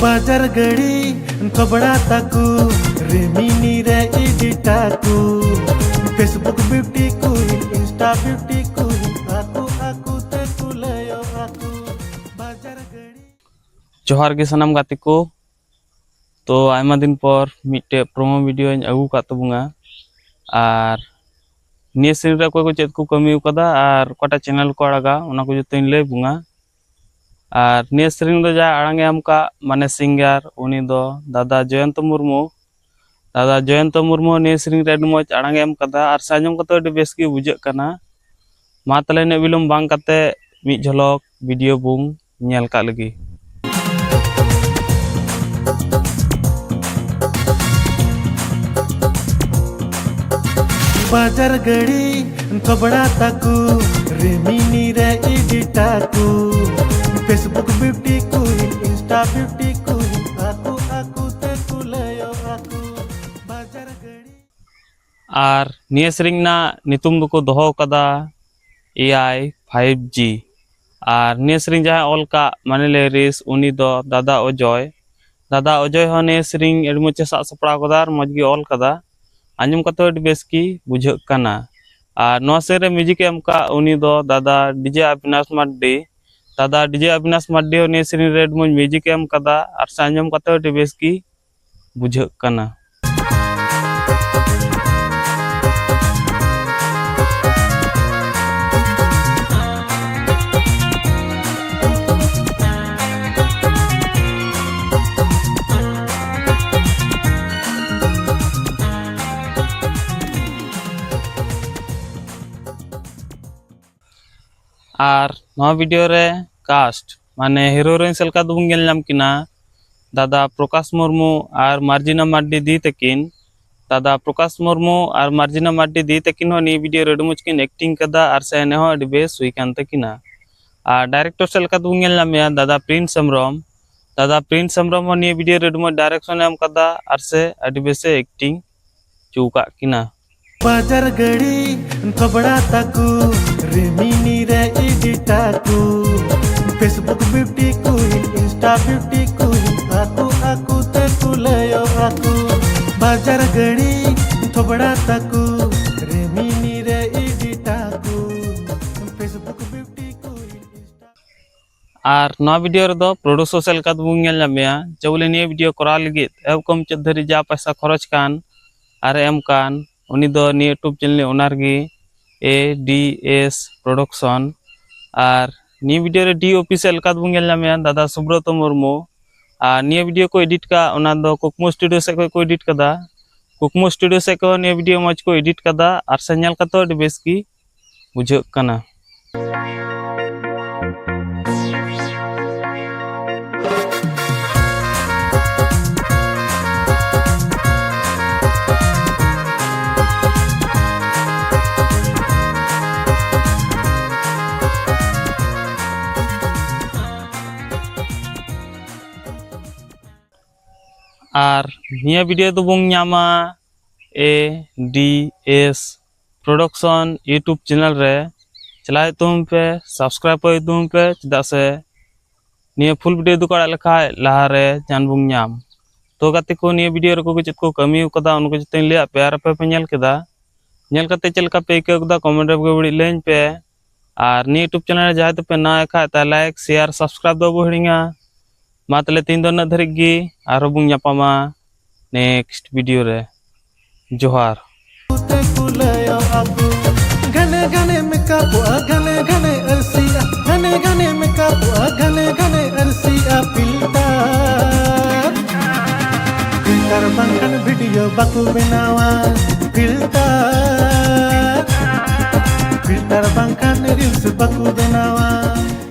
बाजार गड़ी थोबड़ा ताकू रेमिनी रे एडिटाकू Facebook beauty queen Insta beauty queen आकू आकू ते कुलयो आकू बाजार गड़ी जोहार गे सनाम गाते को तो आयमा दिन पर मिट्टे प्रोमो वीडियो अगू का तबुंगा और निये सीरीज रे को चेत को कमी कदा और कोटा चैनल को अड़गा उना को जतो लय बुंगा और निये सीरीज दो जा आड़ांगे एम का माने सिंगर उनी दो दादा जयंत मुर्मू निये सीरीज रे मोज आड़ांगे एम कदा और साजम कतो अडी बेस गे बुझाग कना मा तले ने विलम बांग कते मि झलक वीडियो बुंग नेल का लगी बाजार गड़ी थोबड़ा ताकू रेमिनी रे एडिटाकू Facebook beauty queen Insta beauty queen आकू आकू ते कुलयो आकू बाजार गड़ी और निये सीरीज ना नितुम दुको दोहो कदा AI 5G और निये सीरीज जहाँ ऑल का माने लिरिक्स उनी दो दादा अजय हो निये सीरीज एड मोचे सा सपड़ा कदा और मज गे ऑल कदा आंजम कतो अडी बेस की बुझाग कना और नोआ सेरे म्यूजिक एम का उनी दो दादा डीजे अविनाश माड्डी हो निये सीरीज रे मोज म्यूजिक एम कदा और साजम कतो अडी बेस की बुझाग कना और नवा वीडियो रे कास्ट माने हीरोइन सेलका दुबुं गेल नाम किना दादा प्रकाश मुर्मू और मार्जिना माड्डी दी तकिन दादा प्रकाश मुर्मू और मार्जिना माड्डी दी तकिन हो नी वीडियो रेड मुचकिन एक्टिंग कदा और सेने हो अडी बेस हुई कान तकिना और डायरेक्टर सेलका दुबुं गेल नाम या दादा प्रिंस समरम हो नी वीडियो रेड मो डायरेक्शन एम कदा और से अडी बेस एक्टिंग चूका किना बाजार गड़ी थोबड़ा ताकू रेमिनी रे एडिटाकू Facebook beauty queen Insta beauty queen आकू आकू ते कुलयो आकू बाजार गड़ी थोबड़ा ताकू रेमिनी रे एडिटाकू फेसबुक ब्यूटी क्वीन इंस्टा और नवा वीडियो रे दो प्रोड्यूसर सेलका दुबुं गेल नाम या जबले नी वीडियो करा लगित एब कम चधरी जा पैसा खरच कान और एम कान उनी दो नी यूट्यूब चैनल ओनारगी ADS प्रोडक्शन और नी वीडियो रे DOP सेलका दुबुं गेल नाम या दादा सुब्रत मुर्मू और नी वीडियो को एडिट का उना दो कुकमु स्टूडियो से को एडिट कदा कुकमु स्टूडियो से को नी वीडियो मज को एडिट कदा और से नेल कतो अडी बेस की बुझाग कना और निया वीडियो तो बुंग Nyama ADS production YouTube channel रे चलाए तुम पे सब्सक्राइब पे तुम पे चदा से निया फुल वीडियो दो कड़ा लखा लहा रे जान बुंग न्याम तो गाते को निया वीडियो रे को चेत को कमी कदा उनको जते ले प्यार पे नेल केदा नेल कते चलका पे के कदा कमेंट रे बड़ी लेन पे और निया यूट्यूब चैनल रे जाय तो पे ना खा ता लाइक शेयर सब्सक्राइब दो बहिङा मा तले तीन दो न धरिगी आरो बुंग ᱧᱟᱯᱟᱢᱟ नेक्स्ट वीडियो रे जोहार ते कुलयो आकू घने घने मेकअप घने घने अरसिया घने घने मेकअप घने घने अरसिया फिल्टर बंकन वीडियो बाकू बनावा फिल्टर बंकन रील्स बाकू बनावा।